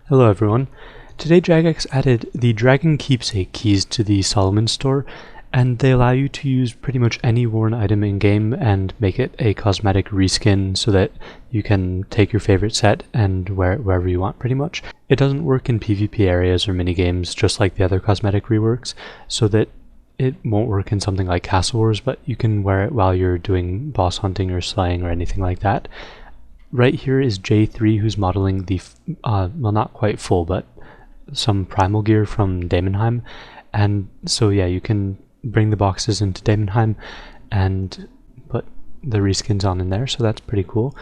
Hello everyone. Today Jagex added the Dragon Keepsake keys to the Solomon store, and they allow you to use pretty much any worn item in-game and make it a cosmetic reskin so that you can take your favorite set and wear it wherever you want pretty much. It doesn't work in PvP areas or minigames just like the other cosmetic reworks, so that it won't work in something like Castle Wars, but you can wear it while you're doing boss hunting or slaying or anything like that. Right here is J3, who's modeling the, well, not quite full, but some primal gear from Daemonheim. And so yeah, you can bring the boxes into Daemonheim and put the reskins on in there, so that's pretty cool.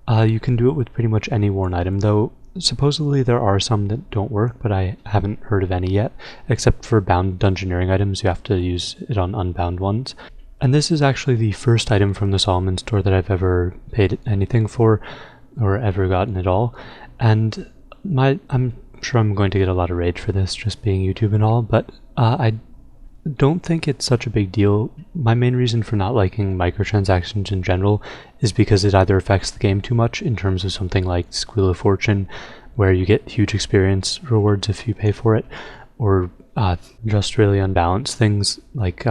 You can do it with pretty much any worn item, though supposedly there are some that don't work, but I haven't heard of any yet, except for bound dungeoneering items. You have to use it on unbound ones. And this is actually the first item from the Solomon store that I've ever paid anything for, or ever gotten at all. And I'm sure I'm going to get a lot of rage for this, just being YouTube and all, but I don't think it's such a big deal. My main reason for not liking microtransactions in general is because it either affects the game too much in terms of something like Squeal of Fortune, where you get huge experience rewards if you pay for it, or just really unbalanced things like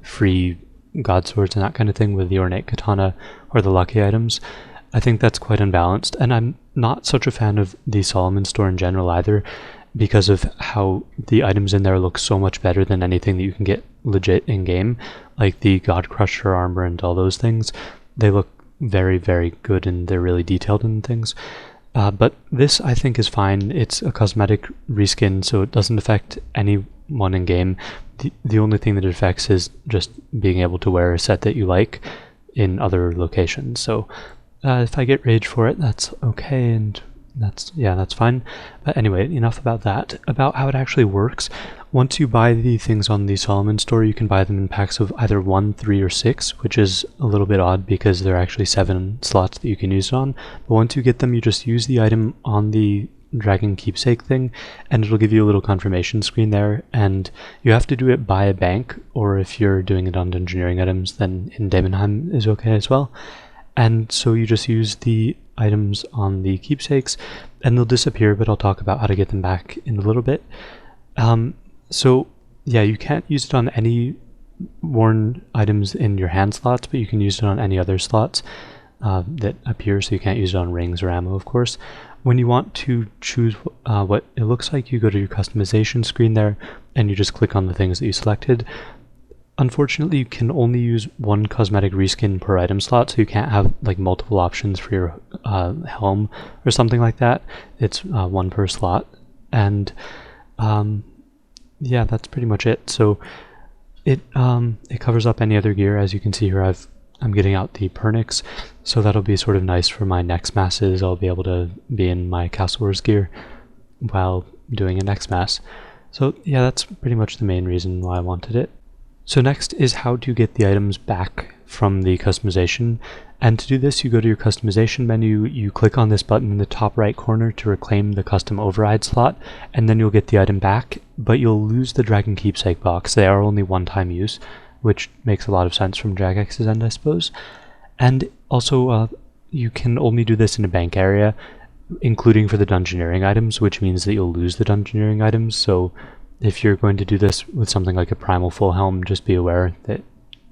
free god swords and that kind of thing with the ornate katana or the lucky items. I think that's quite unbalanced, and I'm not such a fan of the Solomon store in general either, because of how the items in there look so much better than anything that you can get legit in game, like the God Crusher armor and all those things. They look very, very good, and they're really detailed in things. But this I think is fine. It's a cosmetic reskin, so it doesn't affect anyone in game. The only thing that it affects is just being able to wear a set that you like in other locations. So if I get rage for it, that's okay, and that's fine. But anyway, enough about that. About how it actually works. Once you buy the things on the Solomon store, you can buy them in packs of either 1, 3, or 6, which is a little bit odd because there are actually 7 slots that you can use it on. But once you get them, you just use the item on the Dragon Keepsake thing, and it'll give you a little confirmation screen there, and you have to do it by a bank, or if you're doing it on engineering items, then in Daemonheim is okay as well. And so you just use the items on the keepsakes, and they'll disappear, but I'll talk about how to get them back in a little bit. So yeah, you can't use it on any worn items in your hand slots, but you can use it on any other slots that appear, so you can't use it on rings or ammo, of course. When you want to choose what it looks like, you go to your customization screen there, and you just click on the things that you selected. Unfortunately, you can only use one cosmetic reskin per item slot, so you can't have like multiple options for your helm or something like that. It's one per slot, and yeah, that's pretty much it. So it covers up any other gear. As you can see here, I'm getting out the Pernix, so that'll be sort of nice for my next masses. I'll be able to be in my Castle Wars gear while doing a next mass. So yeah, that's pretty much the main reason why I wanted it. So next is how to get the items back from the customization, and to do this you go to your customization menu, you click on this button in the top right corner to reclaim the custom override slot, and then you'll get the item back, but you'll lose the Dragon Keepsake box. They are only one-time use, which makes a lot of sense from Jagex's end, I suppose. And also you can only do this in a bank area, including for the dungeoneering items, which means that you'll lose the dungeoneering items. So if you're going to do this with something like a primal full helm, just be aware that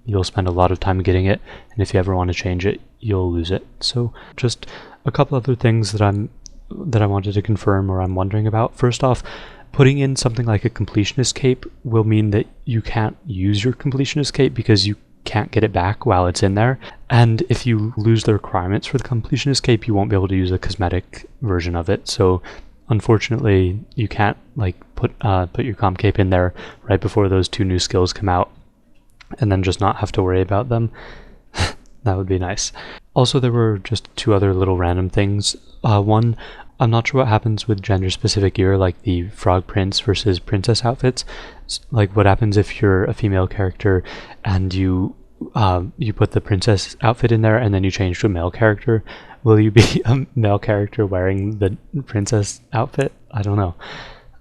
you'll spend a lot of time getting it, and if you ever want to change it, you'll lose it. So just a couple other things that I wanted to confirm, or I'm wondering about. First off, putting in something like a completionist cape will mean that you can't use your completionist cape because you can't get it back while it's in there, and if you lose the requirements for the completionist cape, you won't be able to use a cosmetic version of it. So unfortunately, you can't like put your comp cape in there right before those 2 new skills come out and then just not have to worry about them. That would be nice. Also, there were just 2 other little random things. One, I'm not sure what happens with gender-specific gear, like the frog prince versus princess outfits. Like what happens if you're a female character and you put the princess outfit in there and then you change to a male character. Will you be a male character wearing the princess outfit? I don't know.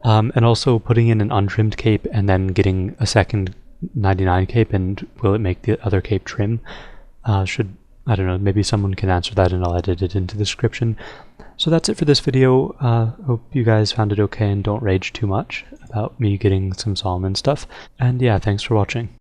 And also putting in an untrimmed cape and then getting a second 99 cape, and will it make the other cape trim? Should I don't know, maybe someone can answer that and I'll edit it into the description. So that's it for this video. Hope you guys found it okay and don't rage too much about me getting some Solomon stuff. And yeah, thanks for watching.